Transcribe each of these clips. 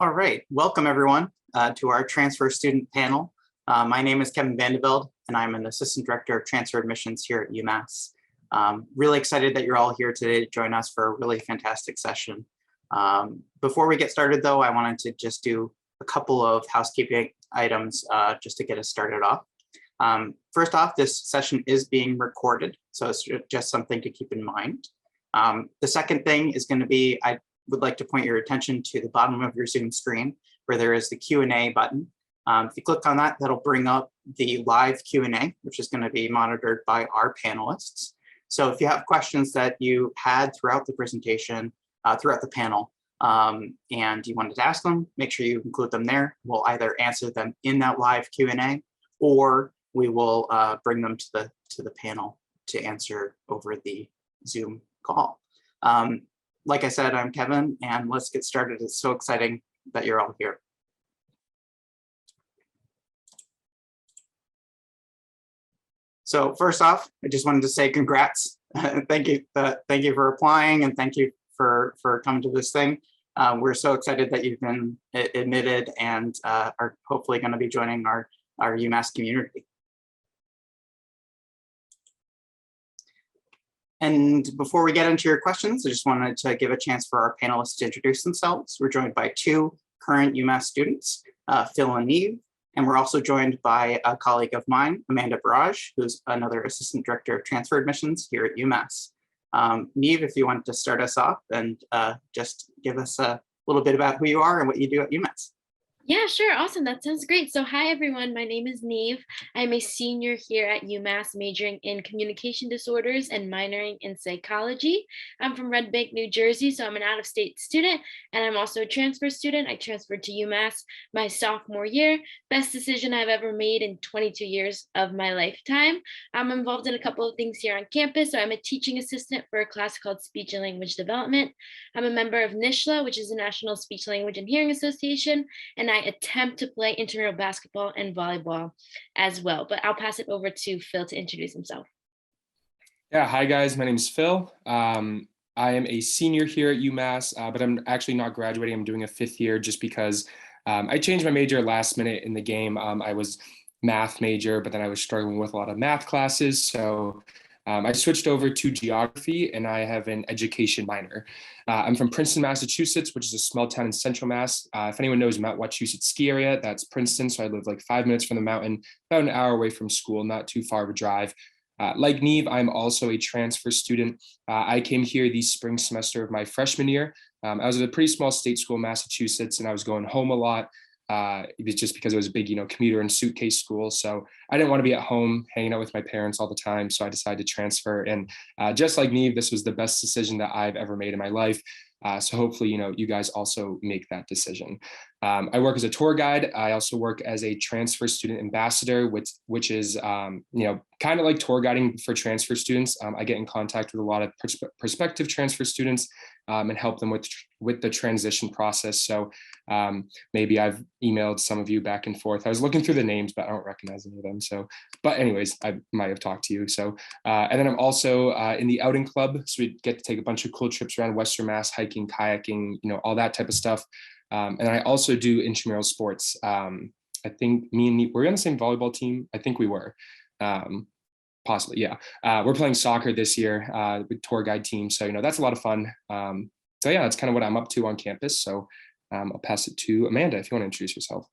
All right, welcome everyone to our transfer student panel. My name is Kevin Vandeveld, and I'm an assistant director of transfer admissions here at Umass. Really excited that you're all here today to join us for a really fantastic session. Before we get started though, I wanted to just do a couple of housekeeping items just to get us started off. First off, this session is being recorded, so it's just something to keep in mind. The second thing is going to be, I would like to point your attention to the bottom of your Zoom screen where there is the Q&A button. If you click on that, that'll bring up the live Q&A, which is going to be monitored by our panelists. So if you have questions that you had throughout the presentation, throughout the panel, and you wanted to ask them, make sure you include them there. We'll either answer them in that live Q&A, or we will bring them to the panel to answer over the Zoom call. Like I said, I'm Kevin, and let's get started. It's so exciting that you're all here. So first off, I just wanted to say congrats. Thank you for applying, and thank you for coming to this thing. We're so excited that you've been admitted and are hopefully going to be joining our UMass community. And before we get into your questions, I just wanted to give a chance for our panelists to introduce themselves. We're joined by two current UMass students, Phil and Neve, and we're also joined by a colleague of mine, Amanda Barrage, who's another assistant director of transfer admissions here at UMass. Neve, if you want to start us off and just give us a little bit about who you are and what you do at UMass. Yeah, sure. Awesome. That sounds great. So hi, everyone. My name is Neve. I'm a senior here at UMass, majoring in communication disorders and minoring in psychology. I'm from Red Bank, New Jersey, so I'm an out-of-state student, and I'm also a transfer student. I transferred to UMass my sophomore year. Best decision I've ever made in 22 years of my lifetime. I'm involved in a couple of things here on campus. So I'm a teaching assistant for a class called Speech and Language Development. I'm a member of NISHLA, which is the National Speech, Language, and Hearing Association, and I attempt to play intramural basketball and volleyball as well. But I'll pass it over to Phil to introduce himself. Yeah, hi guys, my name is Phil. I am a senior here at UMass, but I'm actually not graduating. I'm doing a 5th year just because I changed my major last minute in the game. I was math major, but then I was struggling with a lot of math classes. So I switched over to geography, and I have an education minor. I'm from Princeton, Massachusetts, which is a small town in central Mass. If anyone knows Mount Wachusett ski area, that's Princeton. So I live like 5 minutes from the mountain, about an hour away from school, not too far of a drive. Like Neve, I'm also a transfer student. I came here the spring semester of my freshman year. I was at a pretty small state school in Massachusetts, and I was going home a lot. It was just because it was a big, commuter and suitcase school. So I didn't want to be at home hanging out with my parents all the time. So I decided to transfer. And just like Neve, this was the best decision that I've ever made in my life. So hopefully, you guys also make that decision. I work as a tour guide. I also work as a transfer student ambassador, which is, kind of like tour guiding for transfer students. I get in contact with a lot of prospective transfer students and help them with the transition process. So maybe I've emailed some of you back and forth. I was looking through the names, but I don't recognize any of them. So, but anyways, I might have talked to you. So, and then I'm also in the outing club. So we get to take a bunch of cool trips around Western Mass, hiking, kayaking, all that type of stuff. And I also do intramural sports. I think me and we're on the same volleyball team. I think we were. Possibly, yeah. We're playing soccer this year with tour guide team. So, that's a lot of fun. So yeah, that's kind of what I'm up to on campus. So I'll pass it to Amanda if you want to introduce yourself.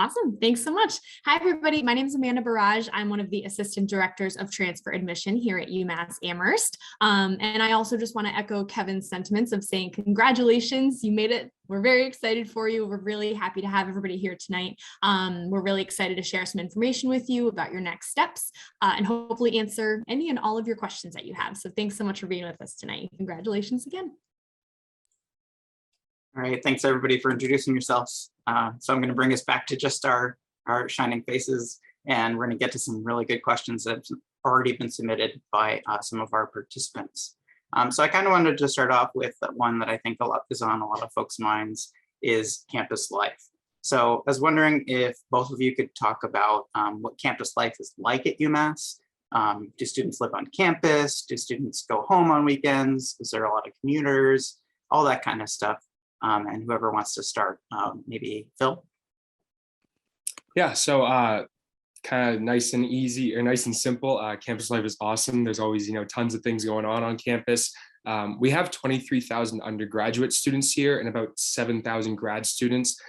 Awesome. Thanks so much. Hi, everybody. My name is Amanda Barrage. I'm one of the assistant directors of transfer admission here at Umass Amherst. And I also just want to echo Kevin's sentiments of saying congratulations. You made it. We're very excited for you. We're really happy to have everybody here tonight. We're really excited to share some information with you about your next steps and hopefully answer any and all of your questions that you have. So thanks so much for being with us tonight. Congratulations again. All right, thanks everybody for introducing yourselves. So I'm going to bring us back to just our shining faces, and we're going to get to some really good questions that have already been submitted by some of our participants. So I kind of wanted to start off with one that I think is on a lot of folks' minds is campus life. So I was wondering if both of you could talk about what campus life is like at UMass. Do students live on campus? Do students go home on weekends? Is there a lot of commuters? All that kind of stuff. And whoever wants to start, maybe Phil. Yeah, so kind of nice and easy or nice and simple. Campus life is awesome. There's always, tons of things going on campus. We have 23,000 undergraduate students here and about 7,000 grad students.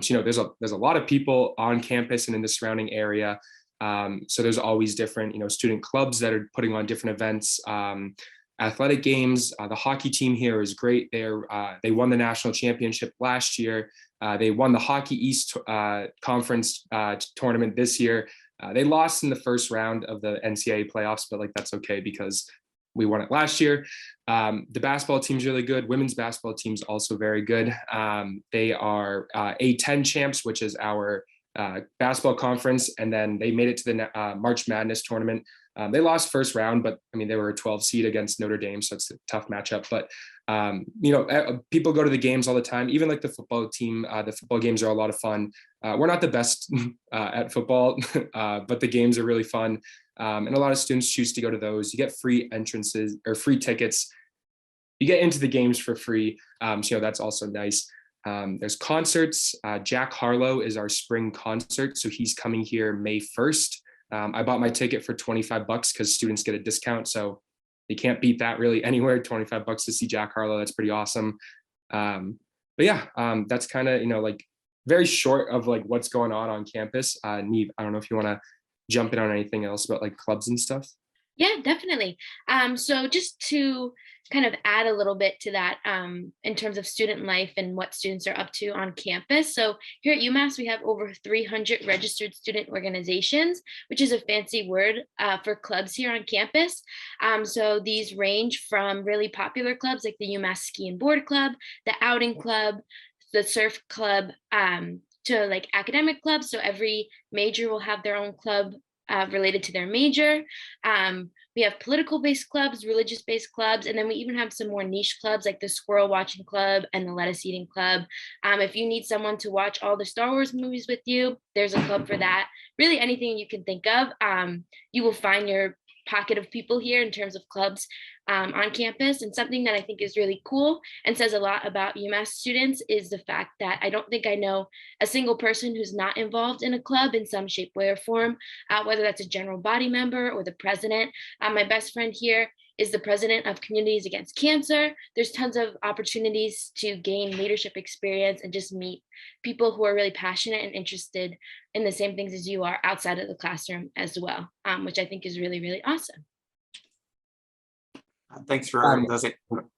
So, there's a lot of people on campus and in the surrounding area. So there's always different, student clubs that are putting on different events, athletic games. The hockey team here is great. They won the national championship last year. They won the Hockey East Conference tournament this year. They lost in the first round of the NCAA playoffs, but that's okay because we won it last year. The basketball team's really good. Women's basketball team's also very good. They are A10 champs, which is our basketball conference, and then they made it to the March Madness tournament. They lost first round, but they were a 12 seed against Notre Dame, so it's a tough matchup. But people go to the games all the time. Even the football team, the football games are a lot of fun. We're not the best at football, but the games are really fun, and a lot of students choose to go to those. You get free entrances or free tickets. You get into the games for free, so that's also nice. There's concerts. Jack Harlow is our spring concert, so he's coming here May 1st. I bought my ticket for $25 because students get a discount, so you can't beat that really anywhere. $25 to see Jack Harlow, that's pretty awesome. But yeah, that's kind of very short of what's going on campus. Neve, I don't know if you want to jump in on anything else about clubs and stuff. Yeah, definitely. So just to kind of add a little bit to that in terms of student life and what students are up to on campus. So here at UMass, we have over 300 registered student organizations, which is a fancy word for clubs here on campus. So these range from really popular clubs like the UMass Ski and Board Club, the Outing Club, the Surf Club, to academic clubs. So every major will have their own club related to their major. We have political-based clubs, religious-based clubs, and then we even have some more niche clubs like the Squirrel Watching Club and the Lettuce Eating Club. If you need someone to watch all the Star Wars movies with you, there's a club for that. Really anything you can think of, you will find your pocket of people here in terms of clubs on campus. And something that I think is really cool and says a lot about UMass students is the fact that I don't think I know a single person who's not involved in a club in some shape, way, or form, whether that's a general body member or the president. My best friend here is the president of Communities Against Cancer. There's tons of opportunities to gain leadership experience and just meet people who are really passionate and interested in the same things as you are outside of the classroom as well, which I think is really, really awesome. Thanks for those.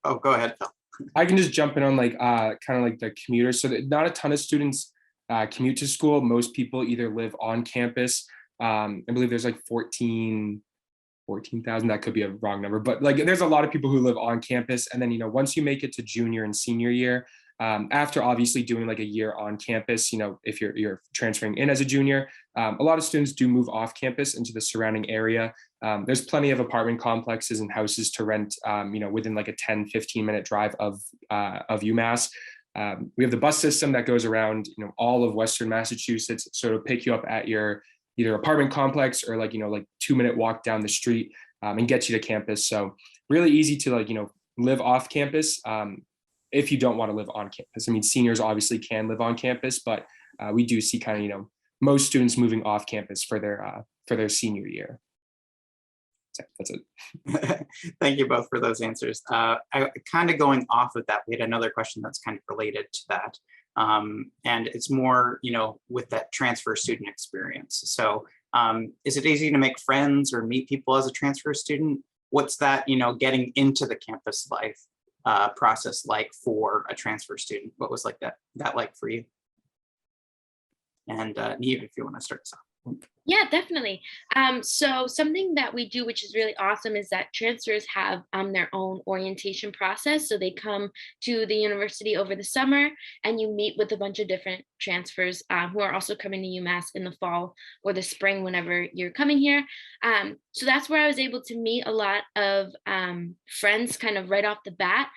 Oh, go ahead, Phil. I can just jump in on kind of the commuters. So not a ton of students commute to school. Most people either live on campus. I believe there's 14,000. That could be a wrong number, but there's a lot of people who live on campus. And then, once you make it to junior and senior year, after obviously doing a year on campus, if you're transferring in as a junior, a lot of students do move off campus into the surrounding area. There's plenty of apartment complexes and houses to rent, within a 10-15 minute drive of UMass. We have the bus system that goes around, all of Western Massachusetts, so it'll pick you up at your either apartment complex or 2-minute walk down the street and get you to campus. So really easy to live off campus if you don't want to live on campus. I mean, seniors obviously can live on campus, but we do see kind of most students moving off campus for their senior year. So that's it. Thank you both for those answers. Kind of going off of that, we had another question that's kind of related to that. And it's more, with that transfer student experience. So is it easy to make friends or meet people as a transfer student? What's that, getting into the campus life process like for a transfer student? What was that like for you? And Neve, if you want to start us off. Yeah, definitely. So something that we do, which is really awesome, is that transfers have their own orientation process. So they come to the university over the summer and you meet with a bunch of different transfers who are also coming to UMass in the fall or the spring, whenever you're coming here. So that's where I was able to meet a lot of friends kind of right off the bat.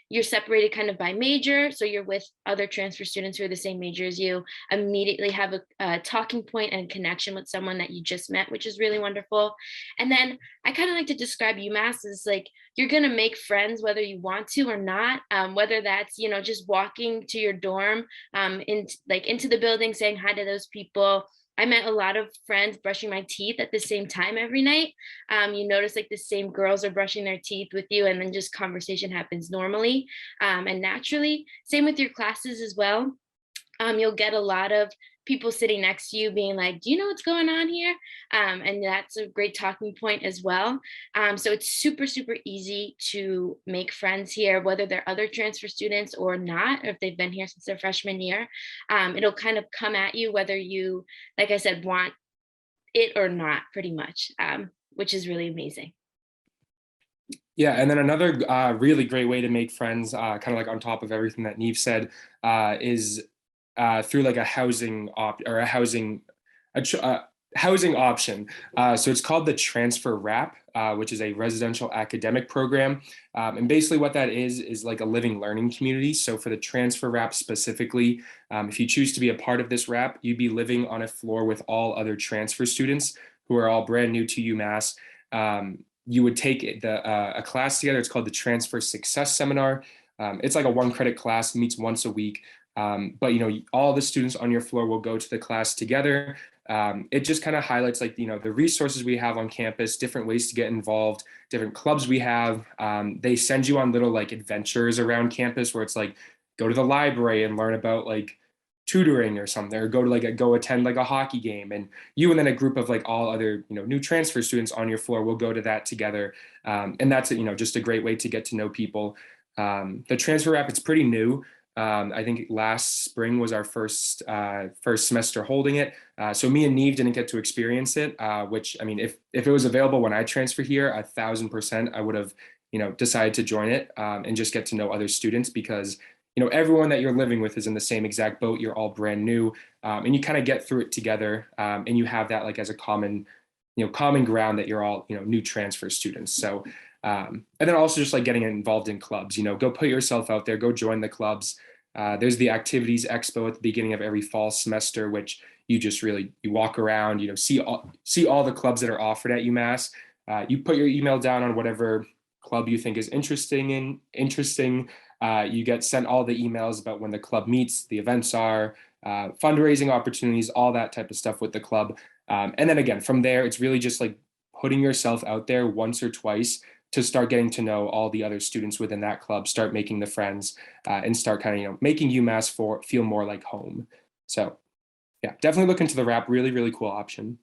You're separated kind of by major. So you're with other transfer students who are the same major as you, immediately have a talking point and connection with someone that you just met, which is really wonderful. And then I kind of like to describe UMass as like, you're going to make friends whether you want to or not, whether that's, just walking to your dorm, into the building, saying hi to those people. I met a lot of friends brushing my teeth at the same time every night. You notice like the same girls are brushing their teeth with you, and then just conversation happens normally and naturally. Same with your classes as well. You'll get a lot of people sitting next to you being like, do you know what's going on here? And that's a great talking point as well. So it's super, super easy to make friends here, whether they're other transfer students or not, or if they've been here since their freshman year. It'll kind of come at you whether you, like I said, want it or not, pretty much, which is really amazing. Yeah, and then another really great way to make friends, kind of like on top of everything that Neve said, is through like a housing housing option. So it's called the Transfer Wrap, which is a residential academic program. And basically what that is like a living learning community. So for the Transfer Wrap specifically, if you choose to be a part of this wrap, you'd be living on a floor with all other transfer students who are all brand new to UMass. You would take a class together. It's called the Transfer Success Seminar. It's like a 1-credit class, meets once a week. But all the students on your floor will go to the class together. It just kind of highlights like the resources we have on campus, different ways to get involved, different clubs we have. They send you on little like adventures around campus where it's like go to the library and learn about like tutoring or something, or go attend like a hockey game, and you and then a group of like all other new transfer students on your floor will go to that together. And that's just a great way to get to know people. The Transfer Wrap, it's pretty new. I think last spring was our first semester holding it. So me and Neve didn't get to experience it, which, I mean, if it was available when I transferred here, 1,000%, I would have, decided to join it and just get to know other students, because, everyone that you're living with is in the same exact boat. You're all brand new, and you kind of get through it together, and you have that like as a common ground that you're all, new transfer students. So, and then also just like getting involved in clubs, go put yourself out there, go join the clubs. There's the activities expo at the beginning of every fall semester, which you just really, you walk around, see all the clubs that are offered at UMass. You put your email down on whatever club you think is interesting. You get sent all the emails about when the club meets, the events are, fundraising opportunities, all that type of stuff with the club. And then again, from there, it's really just like putting yourself out there once or twice to start getting to know all the other students within that club, start making the friends, and start kind of, making UMass feel more like home. So yeah, definitely look into the wrap. Really, really cool option.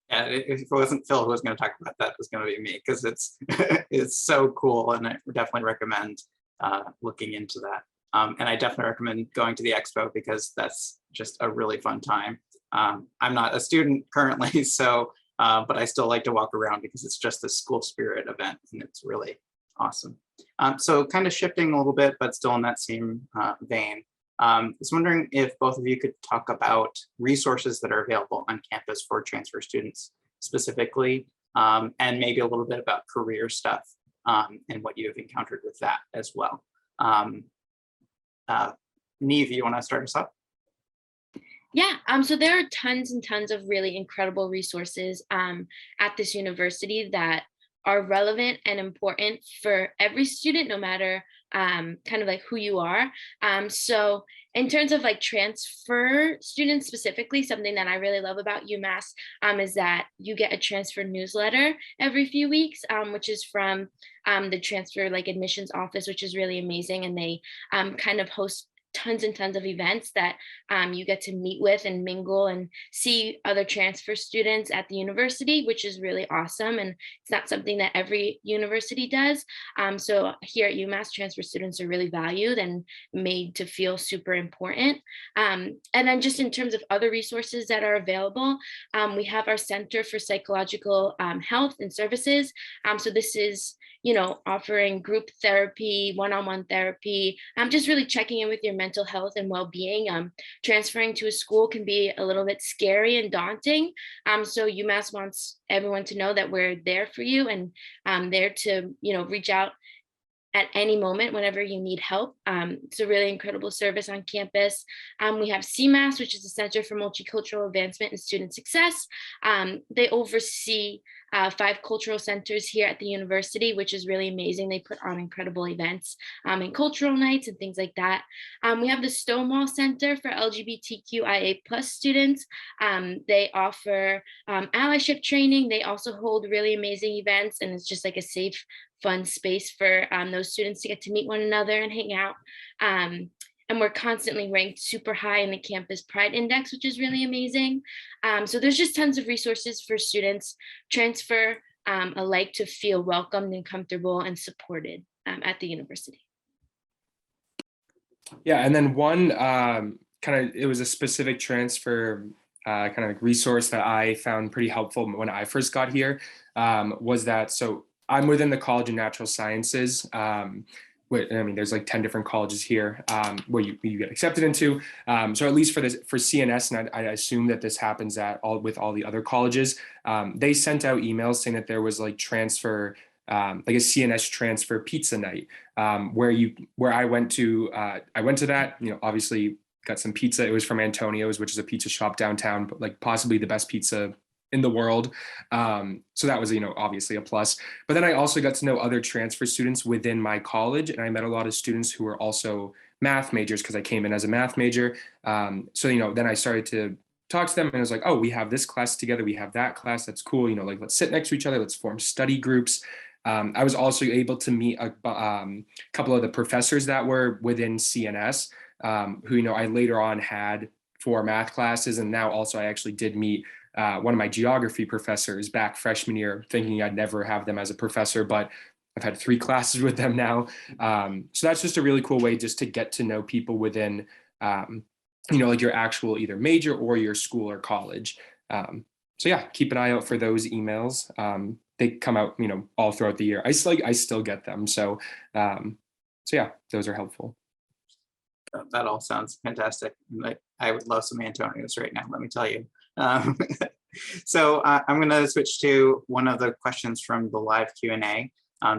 Yeah, if it wasn't Phil who was going to talk about that, it was going to be me, because it's it's so cool, and I definitely recommend looking into that. And I definitely recommend going to the expo, because that's just a really fun time. I'm not a student currently, so but I still like to walk around because it's just a school spirit event, and it's really awesome. So kind of shifting a little bit, but still in that same vein. I was wondering if both of you could talk about resources that are available on campus for transfer students specifically, and maybe a little bit about career stuff and what you've encountered with that as well. Neve, you want to start us up? Yeah, so there are tons and tons of really incredible resources at this university that are relevant and important for every student, no matter kind of like who you are. So in terms of like transfer students specifically, something that I really love about UMass is that you get a transfer newsletter every few weeks, which is from the transfer like admissions office, which is really amazing. And they kind of host tons and tons of events that you get to meet with and mingle and see other transfer students at the university, which is really awesome. And it's not something that every university does. So here at UMass, transfer students are really valued and made to feel super important. And then just in terms of other resources that are available, we have our Center for Psychological Health and Services. So this is offering group therapy, one-on-one therapy, just really checking in with your mental health and well-being. Transferring to a school can be a little bit scary and daunting. So UMass wants everyone to know that we're there for you and there to, reach out at any moment whenever you need help. It's a really incredible service on campus. We have CMAS, which is the Center for Multicultural Advancement and Student Success. They oversee 5 cultural centers here at the university, which is really amazing. They put on incredible events and cultural nights and things like that. We have the Stonewall Center for LGBTQIA+ students. They offer allyship training. They also hold really amazing events, and it's just like a safe, fun space for those students to get to meet one another and hang out. And we're constantly ranked super high in the Campus Pride Index, which is really amazing. So there's just tons of resources for students transfer alike to feel welcomed and comfortable and supported at the university. Yeah, and then one it was a specific transfer kind of like resource that I found pretty helpful when I first got here was that, so I'm within the College of Natural Sciences. There's like 10 different colleges here where you get accepted into. So at least for CNS, and I assume that this happens with all the other colleges, they sent out emails saying that there was like transfer, like a CNS transfer pizza night, where I went to that, obviously got some pizza. It was from Antonio's, which is a pizza shop downtown, but like possibly the best pizza in the world. So that was, obviously a plus. But then I also got to know other transfer students within my college, and I met a lot of students who were also math majors because I came in as a math major. Then I started to talk to them, and I was like, oh, we have this class together, we have that class, that's cool. Like, let's sit next to each other, let's form study groups. I was also able to meet a couple of the professors that were within CNS, who, I later on had for math classes. And now also I actually did meet one of my geography professors back freshman year, thinking I'd never have them as a professor, but I've had 3 classes with them now. So that's just a really cool way just to get to know people within, like your actual either major or your school or college. So yeah, keep an eye out for those emails. They come out, all throughout the year. I still get them. So yeah, those are helpful. That all sounds fantastic. Like, I would love some Antonios right now, let me tell you. So I'm going to switch to one of the questions from the live Q&A,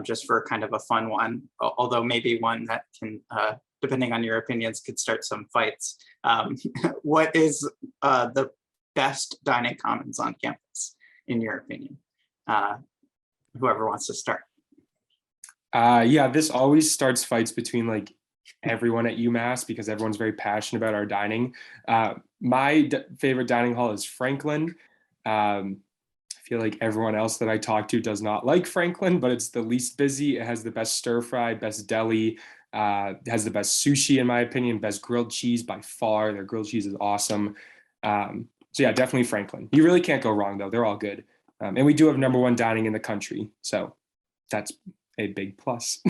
just for kind of a fun one, although maybe one that can, depending on your opinions, could start some fights. What is the best dining commons on campus, in your opinion? Whoever wants to start. Yeah, this always starts fights between like everyone at UMass because everyone's very passionate about our dining. My favorite dining hall is Franklin. I feel like everyone else that I talk to does not like Franklin, but it's the least busy. It has the best stir fry, best deli, has the best sushi in my opinion, best grilled cheese by far. Their grilled cheese is awesome. So yeah, definitely Franklin. You really can't go wrong though. They're all good. And we do have #1 dining in the country. So that's a big plus.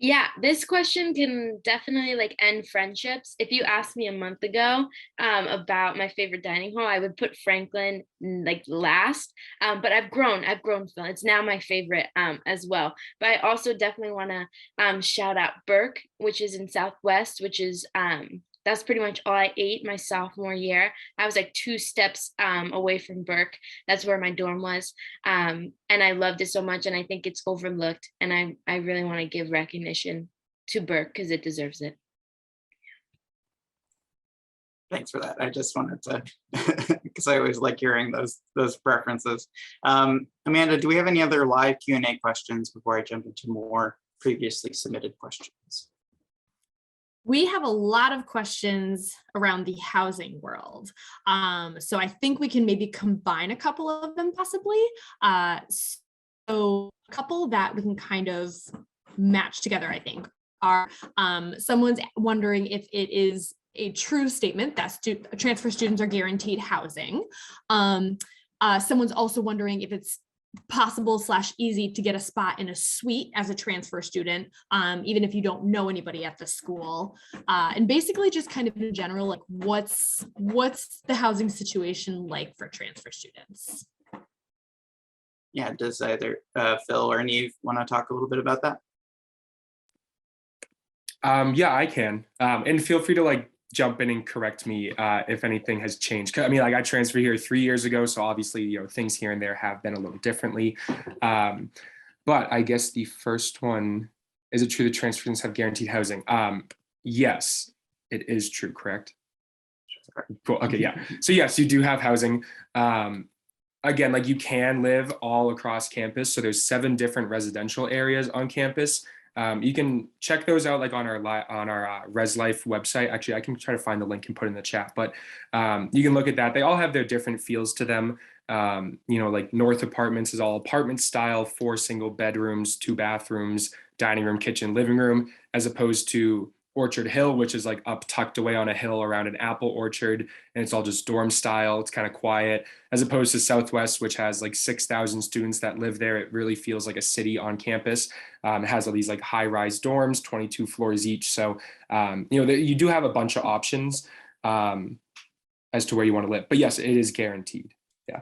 Yeah, this question can definitely like end friendships. If you asked me a month ago about my favorite dining hall, I would put Franklin like last. But I've grown, Phil. It's now my favorite as well. But I also definitely want to shout out Burke, which is in Southwest, which is that's pretty much all I ate my sophomore year. I was like 2 steps away from Burke. That's where my dorm was. And I loved it so much. And I think it's overlooked. And I really want to give recognition to Burke because it deserves it. Thanks for that. I just wanted to, because I always like hearing those preferences. Amanda, do we have any other live Q&A questions before I jump into more previously submitted questions? We have a lot of questions around the housing world. So I think we can maybe combine a couple of them possibly. So a couple that we can kind of match together, I think, are someone's wondering if it is a true statement that transfer students are guaranteed housing. Someone's also wondering if it's possible/easy to get a spot in a suite as a transfer student, even if you don't know anybody at the school, and basically just kind of in general, like what's the housing situation like for transfer students? Yeah, does either Phil or Neve want to talk a little bit about that? Yeah, I can, and feel free to like jump in and correct me if anything has changed. I mean, like I transferred here 3 years ago, so obviously, things here and there have been a little differently. But I guess the first one, is it true that transfer students have guaranteed housing? Yes, it is true, correct? Cool. Okay, yeah. So yes, you do have housing. Again, like you can live all across campus. So there's 7 different residential areas on campus. You can check those out like on our Res Life website. Actually, I can try to find the link and put it in the chat, but you can look at that. They all have their different feels to them. Like North Apartments is all apartment style, 4 single bedrooms, 2 bathrooms, dining room, kitchen, living room, as opposed to Orchard Hill, which is like up tucked away on a hill around an apple orchard, and it's all just dorm style. It's kind of quiet, as opposed to Southwest, which has like 6,000 students that live there. It really feels like a city on campus. It has all these like high-rise dorms, 22 floors each. So, you do have a bunch of options as to where you want to live. But yes, it is guaranteed. Yeah.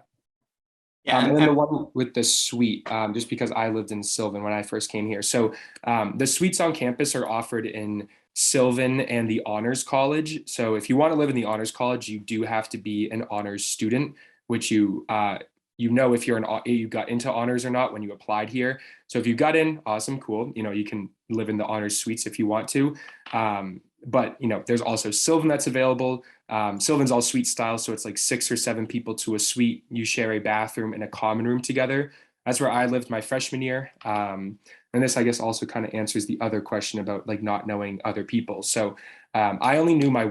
Yeah, And then the one with the suite, just because I lived in Sylvan when I first came here. So the suites on campus are offered in Sylvan and the Honors College. So if you want to live in the Honors College, you do have to be an honors student, which you if you got into honors or not when you applied here. So if you got in, awesome, cool. You can live in the honors suites if you want to. But there's also Sylvan that's available. Sylvan's all suite style, so it's like 6 or 7 people to a suite. You share a bathroom and a common room together. That's where I lived my freshman year. And this, I guess, also kind of answers the other question about like not knowing other people. So I only knew my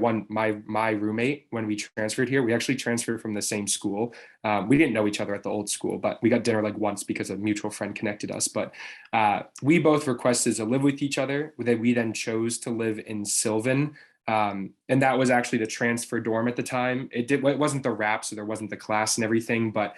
roommate when we transferred here. We actually transferred from the same school. We didn't know each other at the old school, but we got dinner like once because a mutual friend connected us. But we both requested to live with each other. We then chose to live in Sylvan. And that was actually the transfer dorm at the time. It wasn't the wrap, so there wasn't the class and everything, but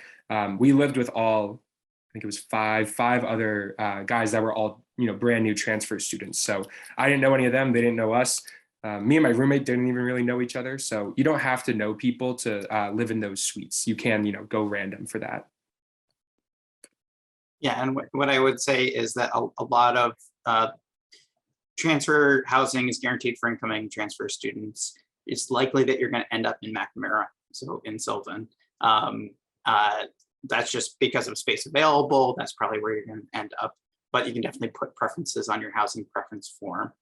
we lived with I think it was five other guys that were all, brand new transfer students. So I didn't know any of them. They didn't know us. Me and my roommate didn't even really know each other. So you don't have to know people to live in those suites. You can, go random for that. Yeah, and what I would say is that a lot of transfer housing is guaranteed for incoming transfer students. It's likely that you're going to end up in McNamara, so in Sylvan. That's just because of space available. That's probably where you're going to end up, but you can definitely put preferences on your housing preference form.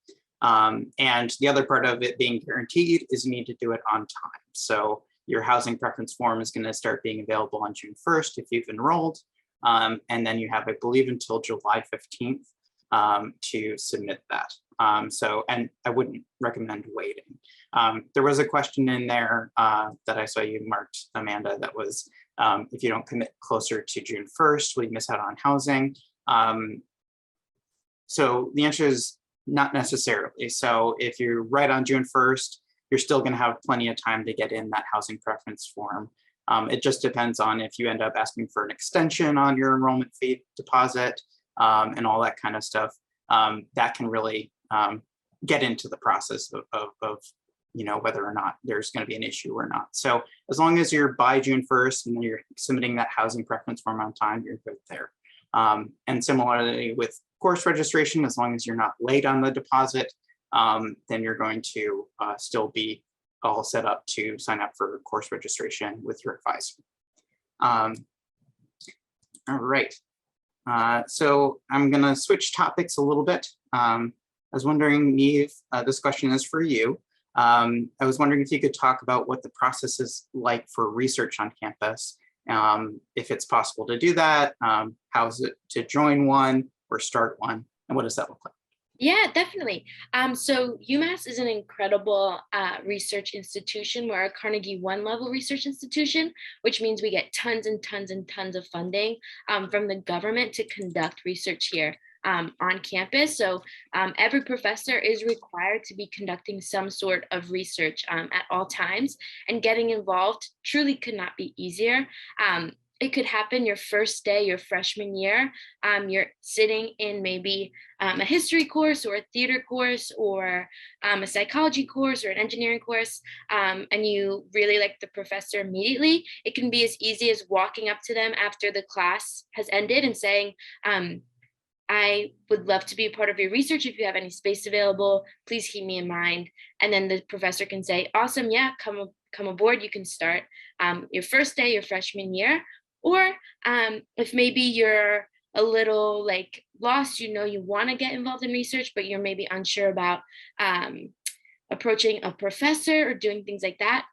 And the other part of it being guaranteed is you need to do it on time. So your housing preference form is going to start being available on June 1st if you've enrolled. And then you have, I believe, until July 15th to submit that. And I wouldn't recommend waiting. There was a question in there that I saw you marked, Amanda, that was, if you don't commit closer to June 1st, will you miss out on housing? So the answer is not necessarily. So if you're right on June 1st, you're still going to have plenty of time to get in that housing preference form. It just depends on if you end up asking for an extension on your enrollment fee deposit and all that kind of stuff. That can really get into the process of whether or not there's going to be an issue or not. So as long as you're by June 1st and you're submitting that housing preference form on time, you're good there. And similarly with course registration, as long as you're not late on the deposit, then you're going to still be all set up to sign up for course registration with your advisor. All right. So I'm going to switch topics a little bit. I was wondering, Neve, this question is for you. I was wondering if you could talk about what the process is like for research on campus, if it's possible to do that, how is it to join one or start one, and what does that look like? Yeah, definitely. So UMass is an incredible research institution. We're a Carnegie One level research institution, which means we get tons and tons and tons of funding from the government to conduct research here on campus. So every professor is required to be conducting some sort of research at all times, and getting involved truly could not be easier. It could happen your first day, your freshman year. You're sitting in maybe a history course or a theater course or a psychology course or an engineering course, and you really like the professor immediately. It can be as easy as walking up to them after the class has ended and saying, I would love to be a part of your research. If you have any space available, please keep me in mind. And then the professor can say, awesome, yeah, come aboard. You can start your first day, your freshman year. Or if maybe you're a little like lost, you want to get involved in research, but you're maybe unsure about approaching a professor or doing things like that,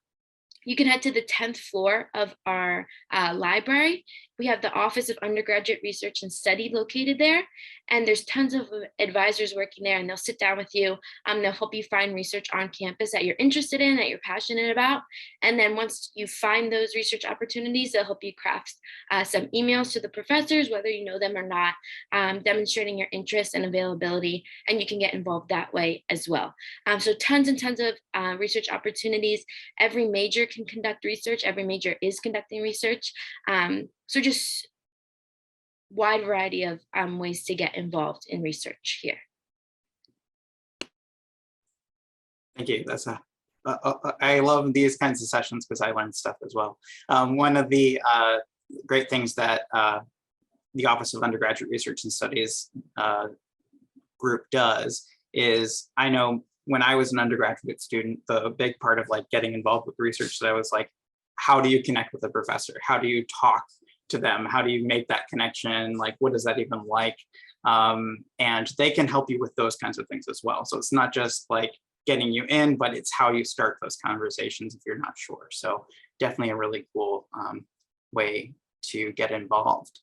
you can head to the 10th floor of our library. We have the Office of Undergraduate Research and Study located there. And there's tons of advisors working there, and they'll sit down with you. They'll help you find research on campus that you're interested in, that you're passionate about. And then once you find those research opportunities, they'll help you craft some emails to the professors, whether you know them or not, demonstrating your interest and availability. And you can get involved that way as well. So tons and tons of research opportunities. Every major can conduct research. Every major is conducting research. So just wide variety of ways to get involved in research here. Thank you. That's I love these kinds of sessions because I learn stuff as well. One of the great things that the Office of Undergraduate Research and Studies group does is, I know when I was an undergraduate student, the big part of like getting involved with research, that I was like, how do you connect with a professor? How do you talk to them? How do you make that connection? Like, what is that even like? And they can help you with those kinds of things as well. So it's not just like getting you in, but it's how you start those conversations if you're not sure. So definitely a really cool way to get involved.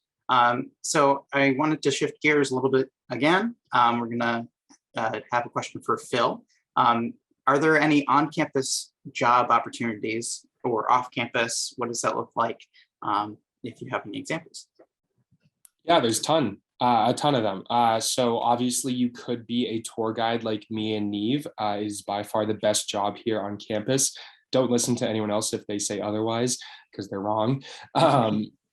So I wanted to shift gears a little bit again. We're gonna have a question for Phil. Are there any on-campus job opportunities or off-campus? What does that look like? If you have any examples. Yeah, there's a ton of them. So obviously you could be a tour guide like me and Neve, is by far the best job here on campus. Don't listen to anyone else if they say otherwise, because they're wrong.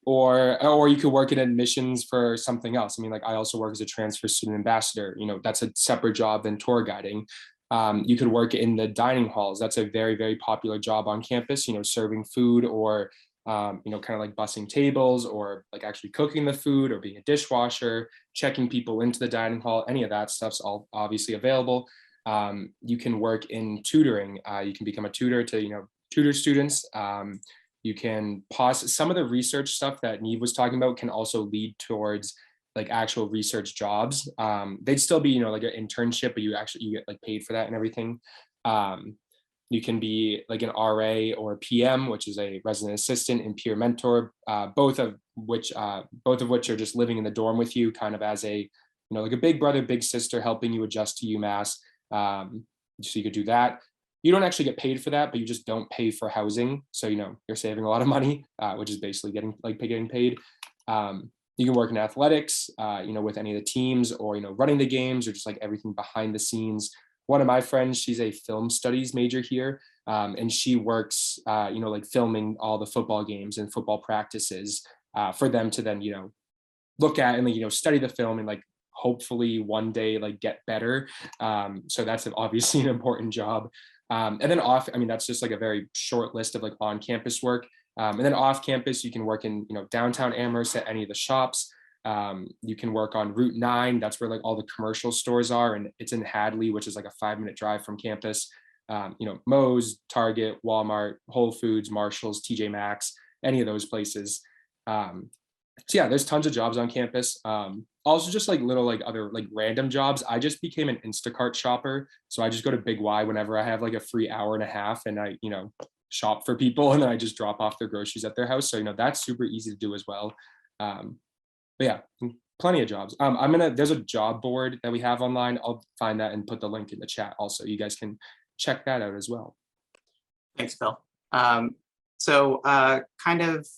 Or you could work in admissions for something else. I mean, like I also work as a transfer student ambassador. That's a separate job than tour guiding. You could work in the dining halls. That's a very, very popular job on campus, serving food or kind of like bussing tables or like actually cooking the food or being a dishwasher, checking people into the dining hall. Any of that stuff's all obviously available. You can work in tutoring. You can become a tutor to, tutor students. You can pause some of the research stuff that Neve was talking about can also lead towards like actual research jobs. They'd still be, like an internship, but you get like paid for that and everything. You can be like an RA or a PM, which is a resident assistant and peer mentor, both of which are just living in the dorm with you, kind of as a, like a big brother, big sister, helping you adjust to UMass. So you could do that. You don't actually get paid for that, but you just don't pay for housing. So, you're saving a lot of money, which is basically getting paid. You can work in athletics, with any of the teams or, running the games or just like everything behind the scenes. One of my friends, she's a film studies major here, and she works, like filming all the football games and football practices for them to then, look at and, like, study the film and like hopefully one day like get better. So that's obviously an important job. And then that's just like a very short list of like on-campus work. And then off campus, you can work in, downtown Amherst at any of the shops. You can work on Route 9. That's where like all the commercial stores are. And it's in Hadley, which is like a 5-minute drive from campus. Moe's, Target, Walmart, Whole Foods, Marshalls, TJ Maxx, any of those places. So yeah, there's tons of jobs on campus. Also just like little like other like random jobs. I just became an Instacart shopper. So I just go to Big Y whenever I have like a free hour and a half and I, shop for people and then I just drop off their groceries at their house. So, that's super easy to do as well. But yeah, plenty of jobs. There's a job board that we have online. I'll find that and put the link in the chat also. You guys can check that out as well. Thanks, Phil. So kind of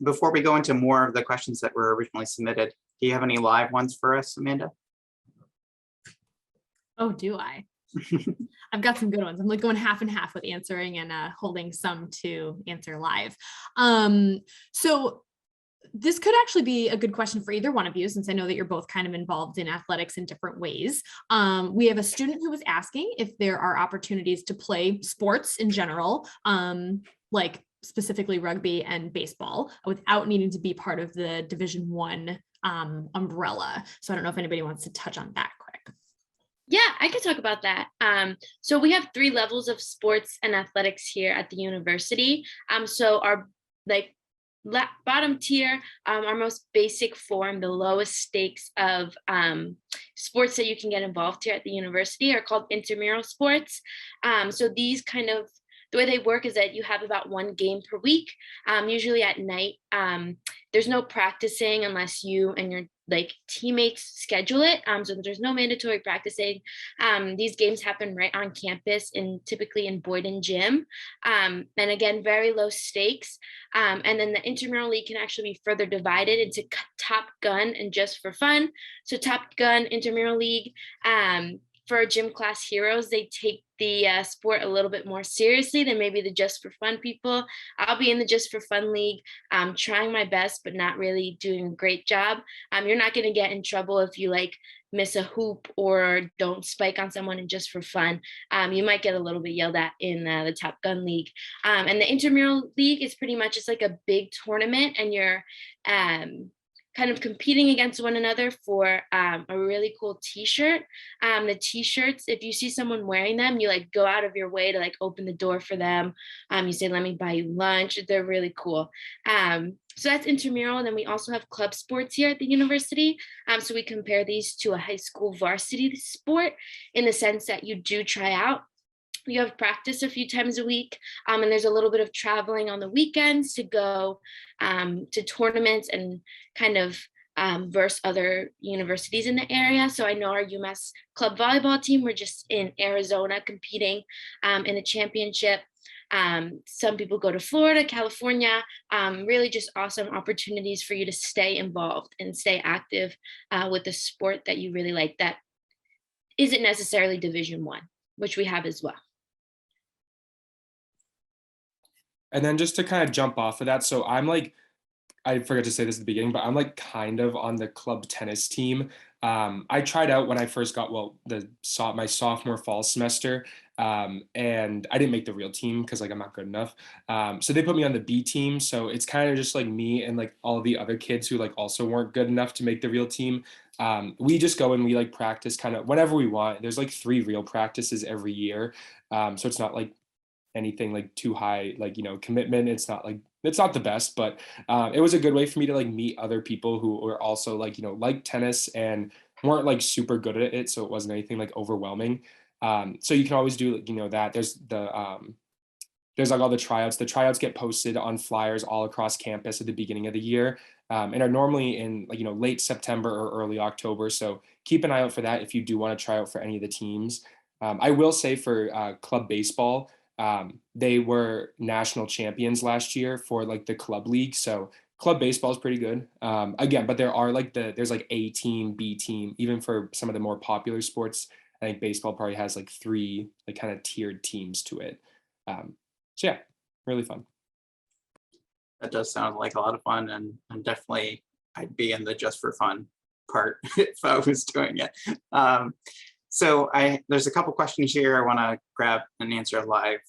before we go into more of the questions that were originally submitted, do you have any live ones for us, Amanda? Oh, do I? I've got some good ones. I'm like going half and half with answering and holding some to answer live. So this could actually be a good question for either one of you, since I know that you're both kind of involved in athletics in different ways. We have a student who was asking if there are opportunities to play sports in general, like specifically rugby and baseball, without needing to be part of the Division I umbrella. So I don't know if anybody wants to touch on that quick. Yeah, I could talk about that. So we have 3 levels of sports and athletics here at the university. So our like bottom tier, our most basic form, the lowest stakes of sports that you can get involved here at the university are called intramural sports. So these kind of, the way they work is that you have about one game per week, usually at night. There's no practicing unless you and your teammates schedule it. So there's no mandatory practicing. These games happen right on campus and typically in Boyden Gym. And again, very low stakes. And then the intramural league can actually be further divided into Top Gun and Just for Fun. So Top Gun intramural league, for our gym class heroes, they take the sport a little bit more seriously than maybe the Just for Fun people. I'll be in the Just for Fun league, trying my best, but not really doing a great job. You're not going to get in trouble if you miss a hoop or don't spike on someone in Just for Fun. You might get a little bit yelled at in the Top Gun league. And the intramural league is pretty much just like a big tournament, and you're kind of competing against one another for a really cool t-shirt. The t-shirts, if you see someone wearing them, you go out of your way to open the door for them. You say, let me buy you lunch. They're really cool. So that's intramural. And then we also have club sports here at the university. So we compare these to a high school varsity sport in the sense that you do try out. You have practice a few times a week, and there's a little bit of traveling on the weekends to go to tournaments and kind of versus other universities in the area. So I know our UMass club volleyball team, we're just in Arizona competing in a championship. Some people go to Florida, California, really just awesome opportunities for you to stay involved and stay active with the sport that you really like that isn't necessarily Division I, which we have as well. And then just to kind of jump off of that, so I'm I forgot to say this at the beginning, but I'm kind of on the club tennis team. I tried out when I first got, my sophomore fall semester, and I didn't make the real team because I'm not good enough. So they put me on the B team. So it's kind of just me and all the other kids who also weren't good enough to make the real team. We just go and we practice kind of whenever we want. There's 3 real practices every year. So it's not anything too high commitment. It's not the best, but it was a good way for me to meet other people who were also like tennis and weren't super good at it, so it wasn't anything overwhelming. So you can always do that. There's all the tryouts get posted on flyers all across campus at the beginning of the year, and are normally in late September or early October, so keep an eye out for that if you do want to try out for any of the teams. I will say for club baseball, they were national champions last year for the club league. So club baseball is pretty good. Again, but there are there's A team, B team, even for some of the more popular sports. I think baseball probably has 3 kind of tiered teams to it. So yeah, really fun. That does sound like a lot of fun, and definitely I'd be in the Just for Fun part if I was doing it. So there's a couple questions here I want to grab and answer live,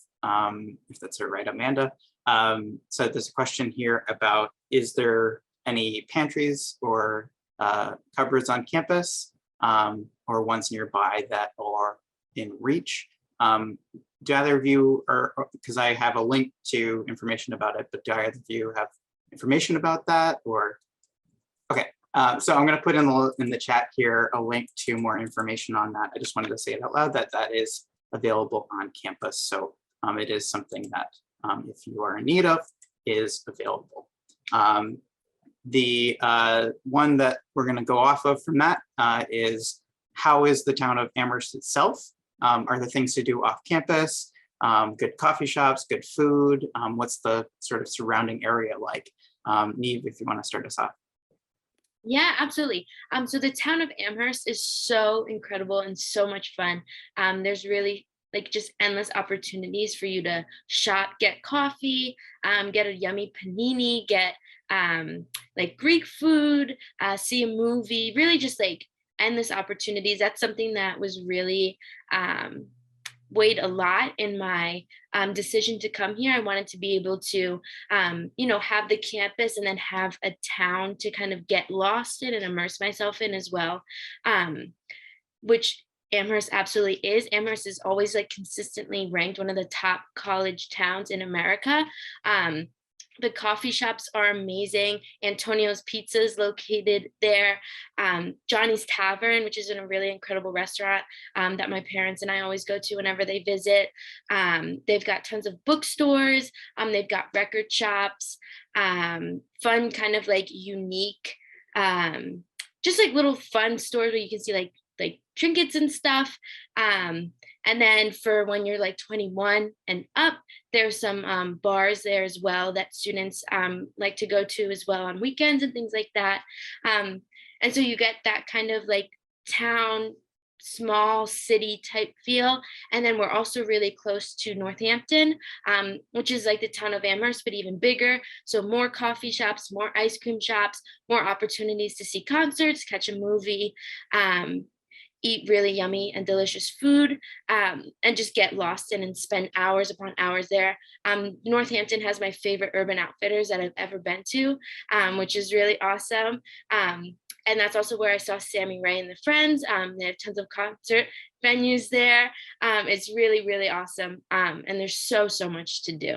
if that's all right, Amanda. So there's a question here about, is there any pantries or cupboards on campus, or ones nearby that are in reach? Do either of you, because I have a link to information about it, but do either of you have information about that? Or okay. So I'm going to put in the chat here a link to more information on that. I just wanted to say it out loud that is available on campus. So it is something that, if you are in need of, is available. The one that we're going to go off of from that is, how is the town of Amherst itself? Are there things to do off campus? Good coffee shops, good food? What's the sort of surrounding area like? Neve, if you want to start us off. Yeah, absolutely. So the town of Amherst is so incredible and so much fun. There's really just endless opportunities for you to shop, get coffee, get a yummy panini, get Greek food, see a movie, really just endless opportunities. That's something that was really weighed a lot in my decision to come here. I wanted to be able to, have the campus and then have a town to kind of get lost in and immerse myself in as well, which Amherst absolutely is. Amherst is always consistently ranked one of the top college towns in America. The coffee shops are amazing. Antonio's Pizza is located there. Johnny's Tavern, which is a really incredible restaurant that my parents and I always go to whenever they visit. They've got tons of bookstores. They've got record shops, fun kind of like unique, just like little fun stores where you can see like trinkets and stuff. And then for when you're like 21 and up, there's some bars there as well that students like to go to as well on weekends and things like that. And so you get that kind of like town, small city type feel. And then we're also really close to Northampton, which is like the town of Amherst, but even bigger. So more coffee shops, more ice cream shops, more opportunities to see concerts, catch a movie, eat really yummy and delicious food, and just get lost in and spend hours upon hours there. Northampton has my favorite Urban Outfitters that I've ever been to, which is really awesome. And that's also where I saw Sammy Ray and the Friends. They have tons of concert venues there. It's really, really awesome. And there's so much to do.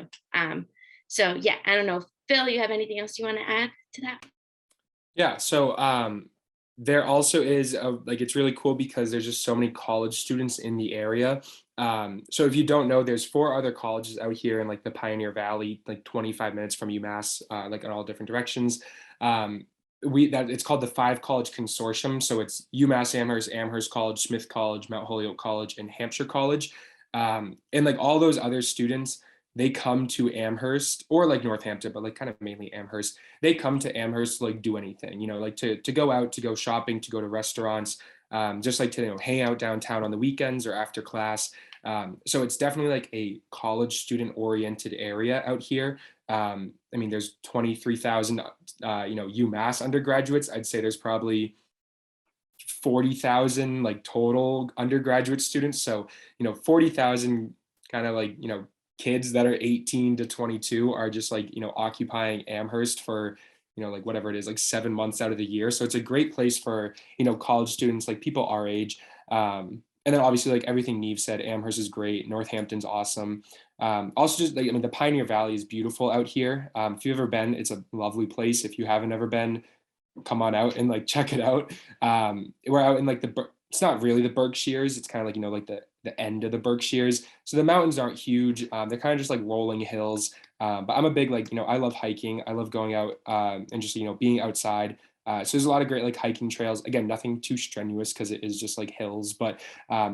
So yeah, I don't know, Phil, you have anything else you want to add to that? Yeah, so there also is like it's really cool because there's just so many college students in the area. So if you don't know, there's 4 other colleges out here in like the Pioneer Valley, like 25 minutes from UMass, like in all different directions. It's called the 5 College Consortium. So it's UMass Amherst, Amherst College, Smith College, Mount Holyoke College, and Hampshire College. And like all those other students, they come to Amherst or like Northampton, but like kind of mainly Amherst. They come to Amherst to like do anything, you know, like to go out, to go shopping, to go to restaurants, just like to, you know, hang out downtown on the weekends or after class. So it's definitely like a college student oriented area out here. I mean, there's 23,000, UMass undergraduates. I'd say there's probably 40,000 like total undergraduate students. So, 40,000 kind of like, kids that are 18 to 22 are just like, occupying Amherst for, like whatever it is, like 7 months out of the year. So it's a great place for, college students, like people our age. And then obviously like everything Neve said, Amherst is great. Northampton's awesome. Also just like, the Pioneer Valley is beautiful out here. If you've ever been, it's a lovely place. If you haven't ever been, come on out and like check it out. We're out in like it's not really the Berkshires. It's kind of like, like the end of the Berkshires. So the mountains aren't huge. They're kind of just like rolling hills. But I'm a big, like, I love hiking. I love going out and just, being outside. So there's a lot of great like hiking trails. Again, nothing too strenuous because it is just like hills, but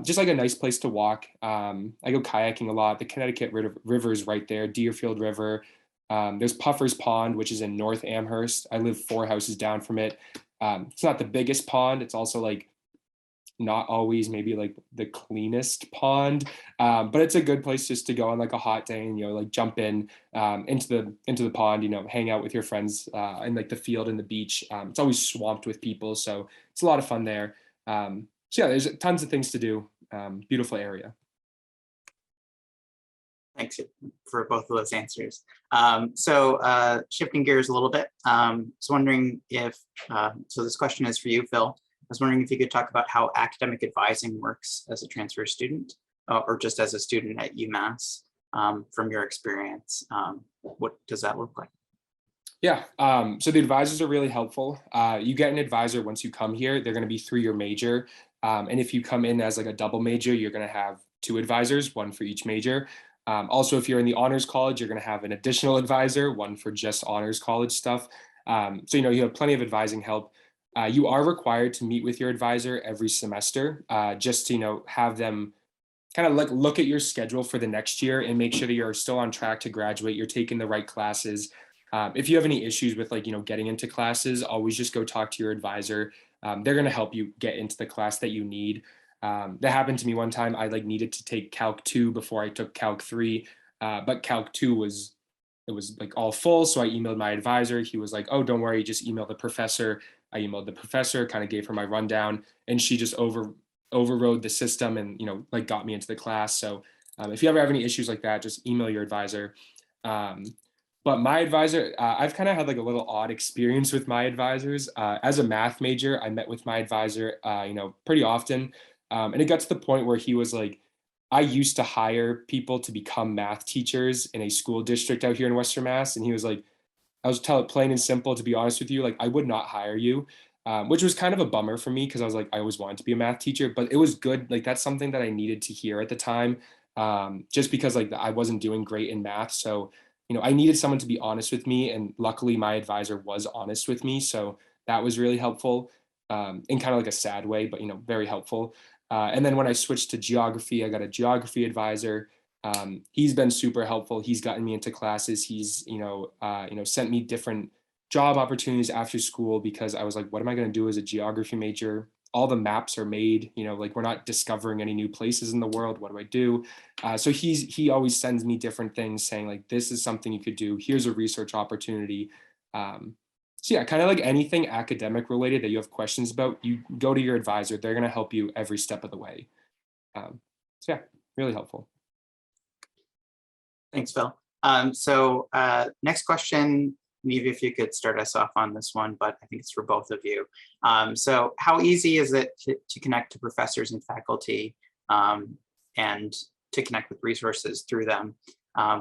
just like a nice place to walk. I go kayaking a lot. The Connecticut River is right there, Deerfield River. There's Puffer's Pond, which is in North Amherst. I live 4 houses down from it. It's not the biggest pond. It's also like not always maybe like the cleanest pond, but it's a good place just to go on like a hot day and, like jump into the pond, hang out with your friends in like the field and the beach. It's always swamped with people. So it's a lot of fun there. So yeah, there's tons of things to do. Beautiful area. Thanks for both of those answers. So shifting gears a little bit, I was wondering if, so this question is for you, Phil. I was wondering if you could talk about how academic advising works as a transfer student or just as a student at UMass from your experience. What does that look like? Yeah, so the advisors are really helpful. You get an advisor once you come here. They're going to be through your major. And if you come in as like a double major, you're going to have 2 advisors, 1 for each major. Also, if you're in the honors college, you're going to have an additional advisor, 1 for just honors college stuff. So, you have plenty of advising help. You are required to meet with your advisor every semester, just to, have them kind of like look at your schedule for the next year and make sure that you're still on track to graduate, you're taking the right classes. If you have any issues with like, getting into classes, always just go talk to your advisor. They're going to help you get into the class that you need. That happened to me one time. I like needed to take Calc 2 before I took Calc 3, but Calc 2 was like all full. So I emailed my advisor. He was like, oh, don't worry, just email the professor. I emailed the professor, kind of gave her my rundown, and she just overrode the system and, like got me into the class. So if you ever have any issues like that, just email your advisor. But my advisor, I've kind of had like a little odd experience with my advisors. As a math major, I met with my advisor, pretty often. And it got to the point where he was like, I used to hire people to become math teachers in a school district out here in Western Mass. And he was like, I'll just tell it plain and simple, to be honest with you, like I would not hire you, which was kind of a bummer for me because I was like, I always wanted to be a math teacher, but it was good. Like that's something that I needed to hear at the time, just because like I wasn't doing great in math. So, I needed someone to be honest with me. And luckily my advisor was honest with me. So that was really helpful, in kind of like a sad way, but, very helpful. And then when I switched to geography, I got a geography advisor. He's been super helpful. He's gotten me into classes. He's, sent me different job opportunities after school because I was like, what am I going to do as a geography major? All the maps are made, like we're not discovering any new places in the world. What do I do? So he always sends me different things saying like, this is something you could do. Here's a research opportunity. So yeah, kind of like anything academic related that you have questions about, you go to your advisor. They're going to help you every step of the way. So yeah, really helpful. Thanks, Phil. Next question, Neve, if you could start us off on this one, but I think it's for both of you. So how easy is it to connect to professors and faculty, and to connect with resources through them?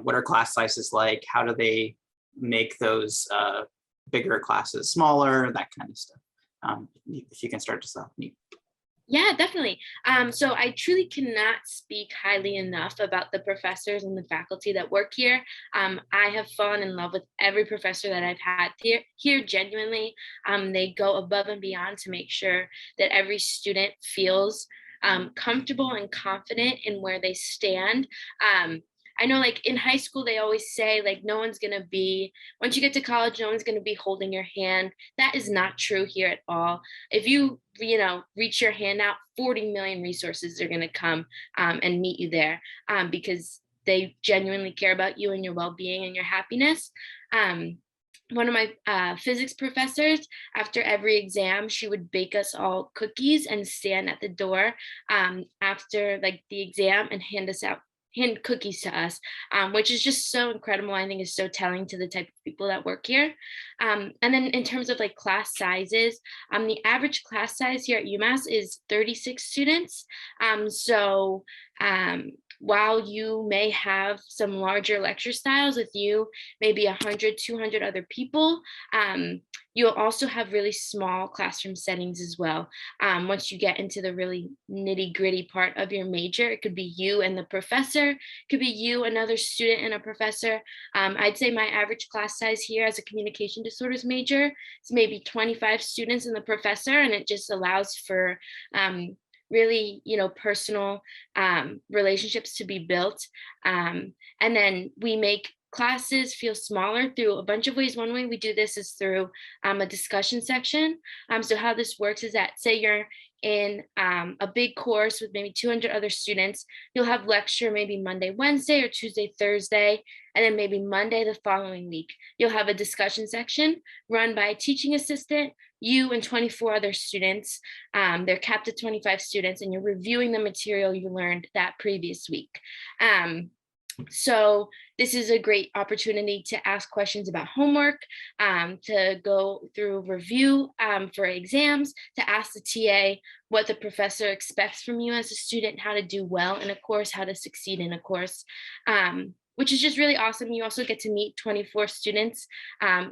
What are class sizes like? How do they make those bigger classes smaller, that kind of stuff? If you can start us off, Neve. Yeah, definitely. So I truly cannot speak highly enough about the professors and the faculty that work here. I have fallen in love with every professor that I've had here genuinely. They go above and beyond to make sure that every student feels comfortable and confident in where they stand. I know like in high school, they always say like, once you get to college, no one's going to be holding your hand. That is not true here at all. If you reach your hand out, 40 million resources are going to come and meet you there, because they genuinely care about you and your well-being and your happiness. One of my physics professors, after every exam, she would bake us all cookies and stand at the door after like the exam and hand cookies to us, which is just so incredible. I think is so telling to the type of people that work here. And then in terms of like class sizes, the average class size here at UMass is 36 students. While you may have some larger lecture styles with maybe 100, 200 other people, you'll also have really small classroom settings as well. Once you get into the really nitty gritty part of your major, it could be you and the professor, it could be you, another student and a professor. I'd say my average class size here as a communication disorders major is maybe 25 students and the professor, and it just allows for really, personal relationships to be built. And then we make classes feel smaller through a bunch of ways. One way we do this is through a discussion section. So how this works is that, say you're in a big course with maybe 200 other students, you'll have lecture maybe Monday, Wednesday, or Tuesday, Thursday, and then maybe Monday the following week, you'll have a discussion section run by a teaching assistant, you and 24 other students. They're capped at 25 students, and you're reviewing the material you learned that previous week. So this is a great opportunity to ask questions about homework, to go through review for exams, to ask the TA what the professor expects from you as a student, how to do well in a course, how to succeed in a course, which is just really awesome. You also get to meet 24 students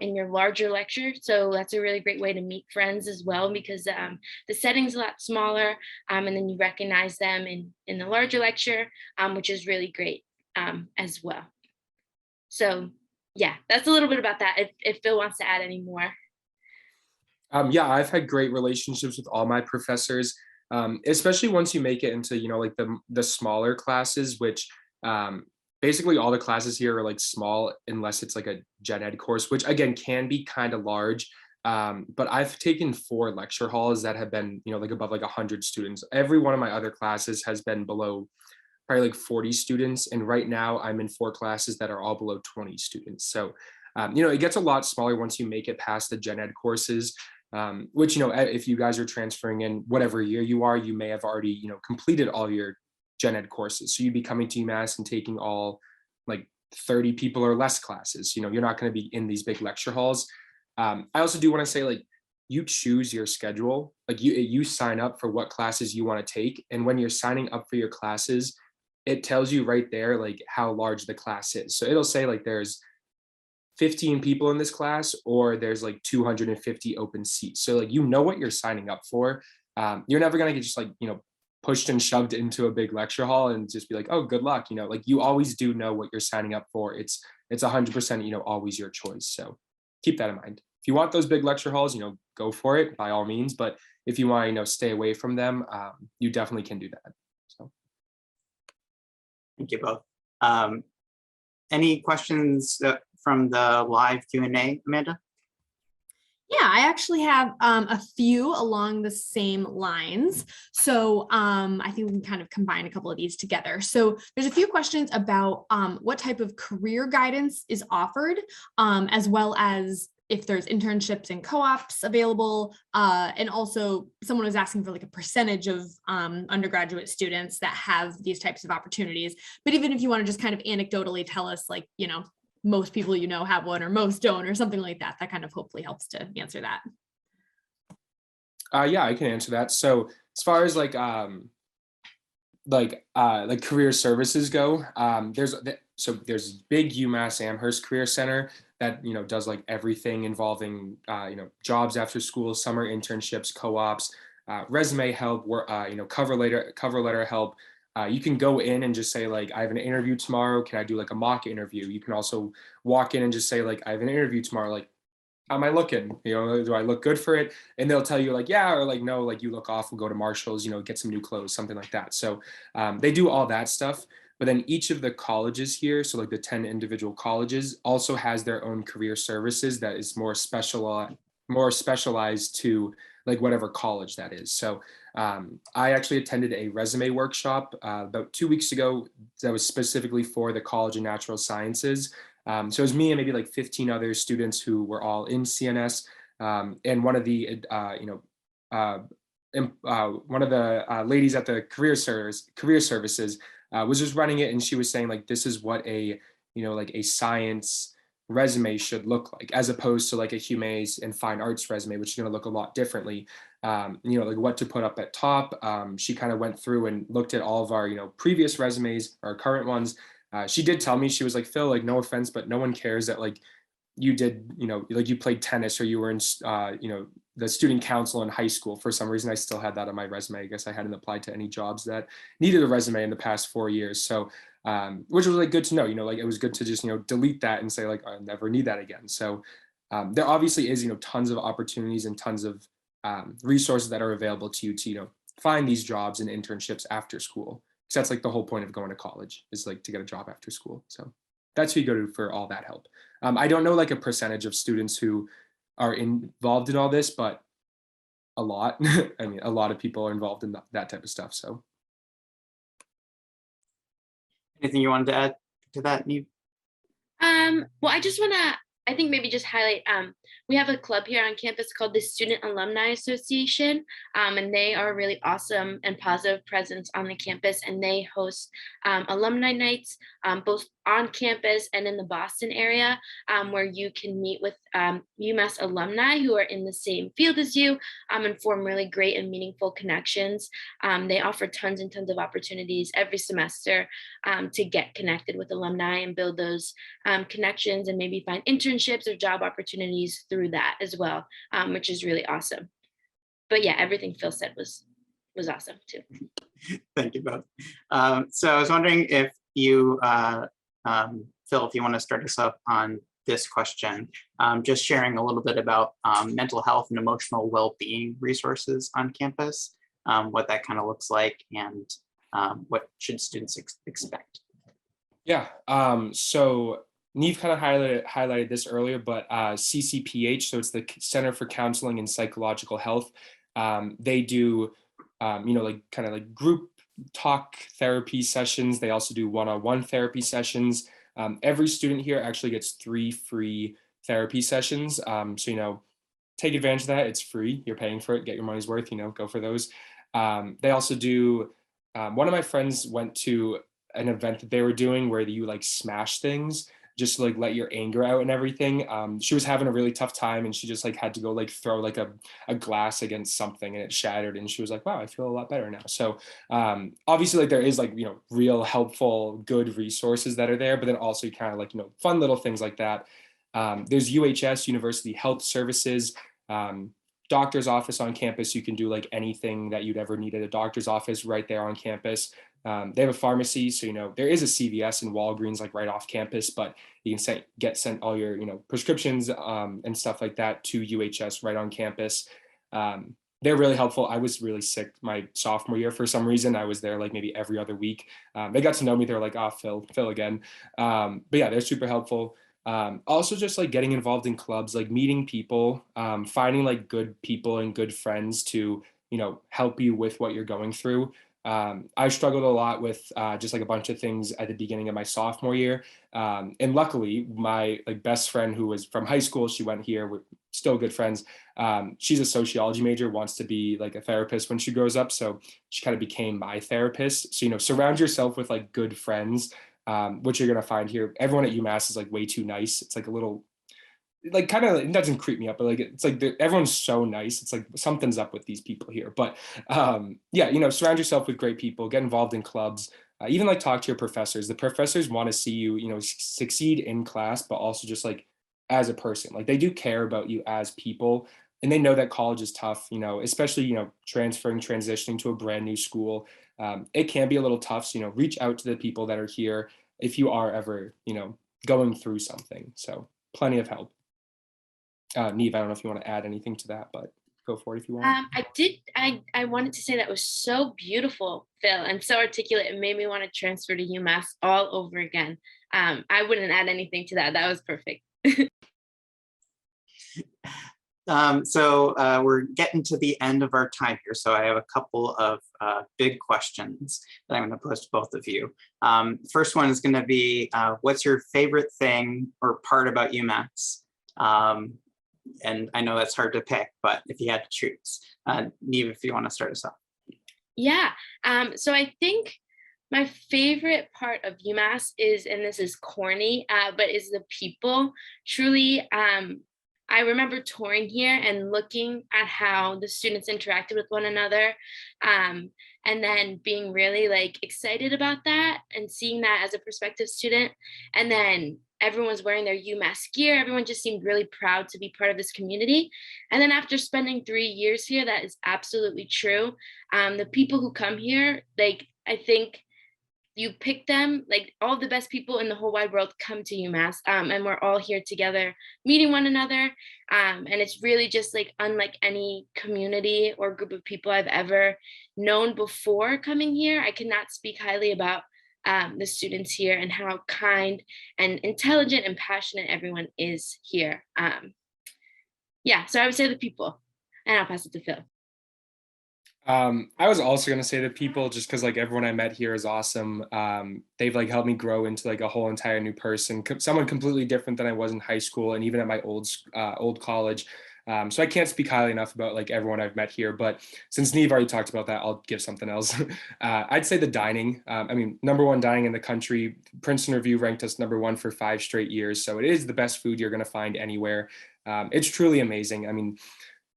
in your larger lecture. So that's a really great way to meet friends as well, because the setting's a lot smaller, and then you recognize them in the larger lecture, which is really great as well. So yeah, that's a little bit about that. If Phil wants to add any more. Yeah, I've had great relationships with all my professors, especially once you make it into, like the smaller classes, which basically all the classes here are like small, unless it's like a gen ed course, which again can be kind of large. But I've taken 4 lecture halls that have been, like above like 100 students. Every one of my other classes has been below probably like 40 students. And right now I'm in 4 classes that are all below 20 students. So, it gets a lot smaller once you make it past the gen ed courses, which, if you guys are transferring in whatever year you are, you may have already, completed all your gen ed courses. So you'd be coming to UMass and taking all like 30 people or less classes. You're not going to be in these big lecture halls. I also do want to say, like, you choose your schedule, like you sign up for what classes you want to take. And when you're signing up for your classes, it tells you right there, like how large the class is. So it'll say like there's 15 people in this class, or there's like 250 open seats. So like, you know what you're signing up for. You're never going to get just like, pushed and shoved into a big lecture hall and just be like, oh, good luck. Like you always do know what you're signing up for. It's 100%, always your choice. So keep that in mind. If you want those big lecture halls, go for it by all means. But if you want to, stay away from them, you definitely can do that. So. Thank you both. Any questions from the live Q&A, Amanda? Yeah, I actually have a few along the same lines. So I think we can kind of combine a couple of these together. So there's a few questions about what type of career guidance is offered, as well as if there's internships and co-ops available. And also someone was asking for like a percentage of undergraduate students that have these types of opportunities. But even if you want to just kind of anecdotally tell us like, most people have one or most don't or something like that, that kind of hopefully helps to answer that. Yeah, I can answer that. So as far as like career services go, there's big Umass Amherst Career Center that does like everything involving jobs after school, summer internships, co-ops, resume help, cover letter help. You can go in and just say like, I have an interview tomorrow. Can I do like a mock interview? You can also walk in and just say like, I have an interview tomorrow. Like, how am I looking? Do I look good for it? And they'll tell you like, yeah, or like, no, like you look awful, go to Marshall's, get some new clothes, something like that. So they do all that stuff. But then each of the colleges here, so like the 10 individual colleges, also has their own career services that is more specialized to like whatever college that is. So I actually attended a resume workshop about 2 weeks ago that was specifically for the College of Natural Sciences. So it was me and maybe like 15 other students who were all in CNS. And one of the ladies at the career services was just running it, and she was saying like, this is what a science resume should look like, as opposed to like a humanities and fine arts resume, which is going to look a lot differently. Like what to put up at top. She kind of went through and looked at all of our previous resumes, our current ones. She did tell me, she was like, Phil, like no offense, but no one cares that like you did, like you played tennis or you were in, the student council in high school. For some reason, I still had that on my resume. I guess I hadn't applied to any jobs that needed a resume in the past 4 years. So, which was like good to know, like it was good to just, delete that and say like, I'll never need that again. So there obviously is, tons of opportunities and tons of resources that are available to you to, find these jobs and internships after school. Because that's like the whole point of going to college, is like to get a job after school. So that's who you go to for all that help. I don't know like a percentage of students who are involved in all this, but a lot. I mean, a lot of people are involved in that type of stuff. So anything you wanted to add to that, Neve? Well, I think maybe just highlight, we have a club here on campus called the Student Alumni Association, and they are a really awesome and positive presence on the campus, and they host alumni nights, both on campus and in the Boston area, where you can meet with UMass alumni who are in the same field as you, and form really great and meaningful connections. They offer tons and tons of opportunities every semester to get connected with alumni and build those connections, and maybe find internships or job opportunities through that as well, which is really awesome. But yeah, everything Phil said was awesome too. Thank you both. So I was wondering if you, Phil, if you want to start us off on this question, just sharing a little bit about mental health and emotional well-being resources on campus, what that kind of looks like, and what should students expect? Yeah. So Neve kind of highlighted this earlier, but CCPH, so it's the Center for Counseling and Psychological Health. They do, like kind of like group talk therapy sessions. They also do one-on-one therapy sessions. Every student here actually gets 3 free therapy sessions. So, take advantage of that. It's free. You're paying for it. Get your money's worth, go for those. They also do, one of my friends went to an event that they were doing where you like smash things just to like let your anger out and everything. She was having a really tough time, and she just like had to go like throw like a glass against something, and it shattered, and she was like, wow, I feel a lot better now. So obviously like there is like, real helpful, good resources that are there, but then also kind of like, fun little things like that. There's UHS, University Health Services, doctor's office on campus. You can do like anything that you'd ever need at a doctor's office right there on campus. They have a pharmacy, so there is a CVS and Walgreens like right off campus, but you can get sent all your prescriptions and stuff like that to UHS right on campus. They're really helpful. I was really sick my sophomore year for some reason. I was there like maybe every other week. They got to know me. They're like, "Oh, Phil again." But yeah, they're super helpful. Also just like getting involved in clubs, like meeting people, finding like good people and good friends to, help you with what you're going through. I struggled a lot with just like a bunch of things at the beginning of my sophomore year. And luckily my like best friend who was from high school, she went here, we're still good friends. She's a sociology major, wants to be like a therapist when she grows up. So she kind of became my therapist. So, surround yourself with like good friends. What you're going to find here, everyone at UMass is like way too nice. It's like a little, like kind of, it doesn't creep me up, but like, it's like everyone's so nice. It's like something's up with these people here. But yeah, surround yourself with great people, get involved in clubs, even like talk to your professors. The professors want to see you, succeed in class, but also just like as a person. Like they do care about you as people. And they know that college is tough, especially, transitioning to a brand new school. It can be a little tough. So, reach out to the people that are here if you are ever, going through something. So plenty of help. Neve, I don't know if you want to add anything to that, but go for it if you want. I wanted to say that was so beautiful, Phil, and so articulate. It made me want to transfer to UMass all over again. I wouldn't add anything to that. That was perfect. So we're getting to the end of our time here. So I have a couple of big questions that I'm going to pose to both of you. First one is going to be, what's your favorite thing or part about UMass? And I know that's hard to pick, but if you had to choose, Neve, if you want to start us off. Yeah. So I think my favorite part of UMass is, and this is corny, but is the people. Truly, I remember touring here and looking at how the students interacted with one another, and then being really like excited about that and seeing that as a prospective student. And then everyone's wearing their UMass gear. Everyone just seemed really proud to be part of this community. And then after spending 3 years here, that is absolutely true. The people who come here, like, I think you pick them, like all the best people in the whole wide world come to UMass, and we're all here together meeting one another, and it's really just like unlike any community or group of people I've ever known before coming here. I cannot speak highly about the students here and how kind and intelligent and passionate everyone is here. Yeah, so I would say the people, and I'll pass it to Phil. I was also going to say the people, just because like everyone I met here is awesome. They've like helped me grow into like a whole entire new person, someone completely different than I was in high school and even at my old college. So I can't speak highly enough about like everyone I've met here, but since Neve already talked about that, I'll give something else. I'd say the dining. I mean, #1 dining in the country. Princeton Review ranked us #1 for 5 straight years. So it is the best food you're going to find anywhere. It's truly amazing. I mean,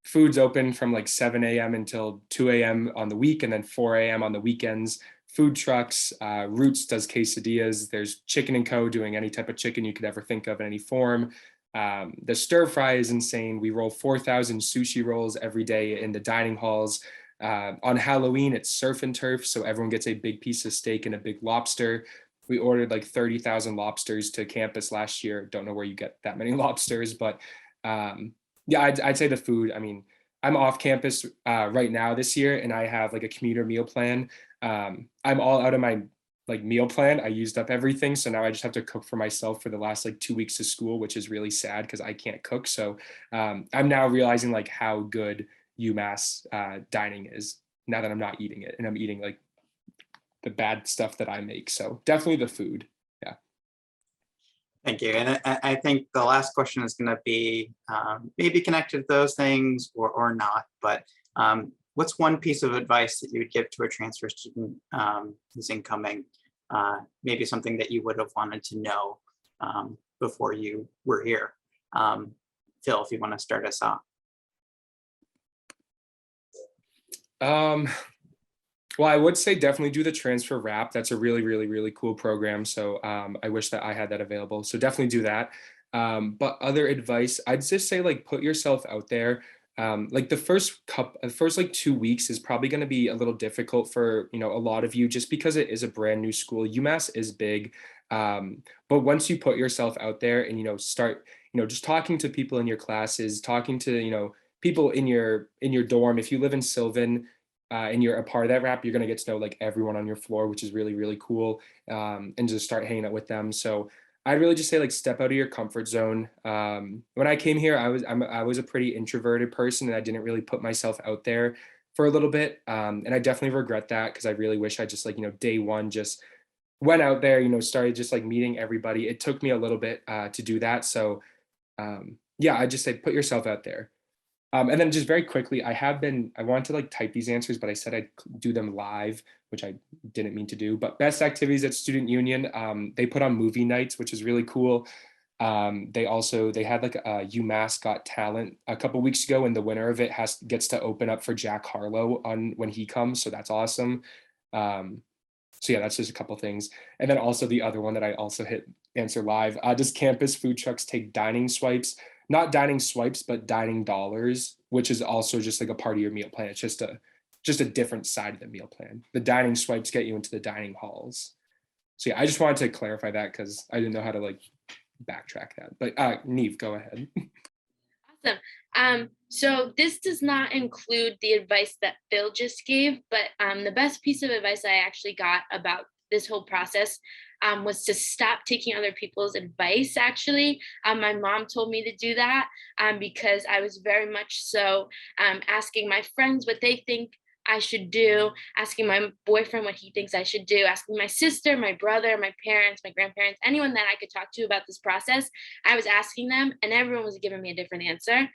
food's open from like 7 a.m. until 2 a.m. on the week, and then 4 a.m. on the weekends. Food trucks, Roots does quesadillas. There's Chicken & Co. doing any type of chicken you could ever think of in any form. The stir fry is insane. We roll 4,000 sushi rolls every day in the dining halls. On Halloween, it's surf and turf, so everyone gets a big piece of steak and a big lobster. We ordered like 30,000 lobsters to campus last year. Don't know where you get that many lobsters, but yeah, I'd say the food. I mean, I'm off campus right now this year, and I have like a commuter meal plan. I'm all out of my like meal plan. I used up everything, so now I just have to cook for myself for the last like 2 weeks of school, which is really sad because I can't cook. So I'm now realizing like how good UMass dining is now that I'm not eating it, and I'm eating like the bad stuff that I make. So definitely the food. Yeah. Thank you. And I think the last question is going to be maybe connected to those things or not, but what's one piece of advice that you would give to a transfer student who's incoming, maybe something that you would have wanted to know before you were here? Phil, if you want to start us off. Well, I would say definitely do the transfer wrap. That's a really, really, really cool program. So I wish that I had that available. So definitely do that. But other advice, I'd just say like put yourself out there. Like the first 2 weeks is probably going to be a little difficult for, a lot of you, just because it is a brand new school. UMass is big. But once you put yourself out there and, start, just talking to people in your classes, talking to, people in your dorm. If you live in Sylvan, and you're a part of that rap, you're going to get to know like everyone on your floor, which is really, really cool. And just start hanging out with them. So I'd really just say like step out of your comfort zone. When I came here, I was a pretty introverted person, and I didn't really put myself out there for a little bit. And I definitely regret that, because I really wish I just like, day one just went out there, started just like meeting everybody. It took me a little bit to do that. So yeah, I just say put yourself out there. And then just very quickly, I wanted to like type these answers, but I said I'd do them live, which I didn't mean to do. But best activities at Student Union, they put on movie nights, which is really cool. They had like a Umass Got Talent a couple weeks ago, and the winner of it gets to open up for Jack Harlow when he comes. So that's awesome. So yeah, that's just a couple things. And then also the other one that I also hit answer live, does campus food trucks take dining swipes? Not dining swipes, but dining dollars, which is also just like a part of your meal plan. It's just a different side of the meal plan. The dining swipes get you into the dining halls. So yeah, I just wanted to clarify that, because I didn't know how to like backtrack that. But Neve, go ahead. Awesome. So this does not include the advice that Phil just gave, but the best piece of advice I actually got about this whole process was to stop taking other people's advice. Actually, my mom told me to do that because I was very much so asking my friends what they think I should do, asking my boyfriend what he thinks I should do, asking my sister, my brother, my parents, my grandparents, anyone that I could talk to about this process. I was asking them, and everyone was giving me a different answer.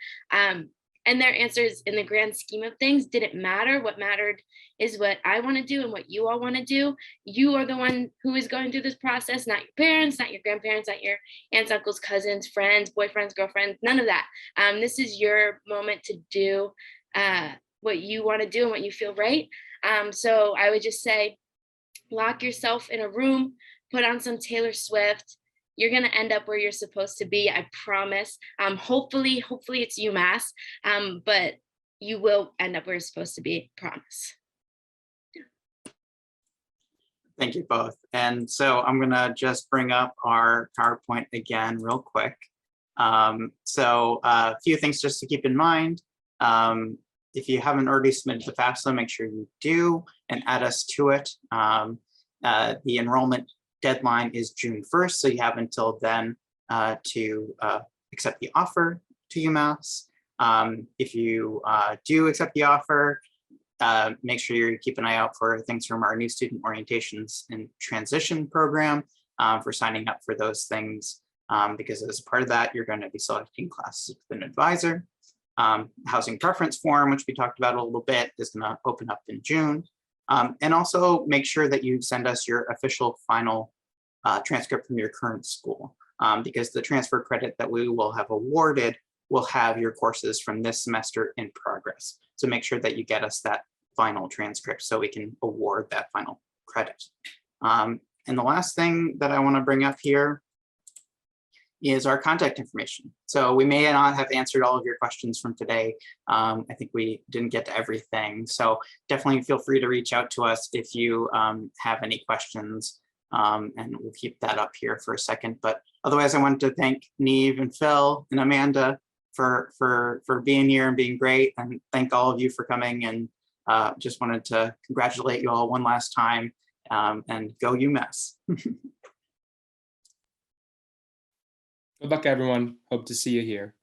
And their answers, in the grand scheme of things, didn't matter. What mattered is what I want to do and what you all want to do. You are the one who is going through this process, not your parents, not your grandparents, not your aunts, uncles, cousins, friends, boyfriends, girlfriends, none of that. This is your moment to do what you want to do and what you feel right. So I would just say, lock yourself in a room, put on some Taylor Swift. You're going to end up where you're supposed to be, I promise. Hopefully it's UMass, but you will end up where you're supposed to be, promise. Thank you both. And so I'm going to just bring up our PowerPoint again real quick. So a few things just to keep in mind. If you haven't already submitted the FAFSA, make sure you do and add us to it. The enrollment deadline is June 1st, so you have until then to accept the offer to UMass. If you do accept the offer, make sure you keep an eye out for things from our new student orientations and transition program for signing up for those things, because as part of that, you're going to be selecting classes with an advisor. Housing preference form, which we talked about a little bit, is going to open up in June. And also make sure that you send us your official final transcript from your current school, because the transfer credit that we will have awarded will have your courses from this semester in progress. So make sure that you get us that final transcript so we can award that final credit. And the last thing that I want to bring up here is our contact information. So we may not have answered all of your questions from today. I think we didn't get to everything. So definitely feel free to reach out to us if you have any questions, and we'll keep that up here for a second. But otherwise, I wanted to thank Neve and Phil and Amanda for being here and being great, and thank all of you for coming, and just wanted to congratulate you all one last time, and go UMass. Good luck, everyone. Hope to see you here.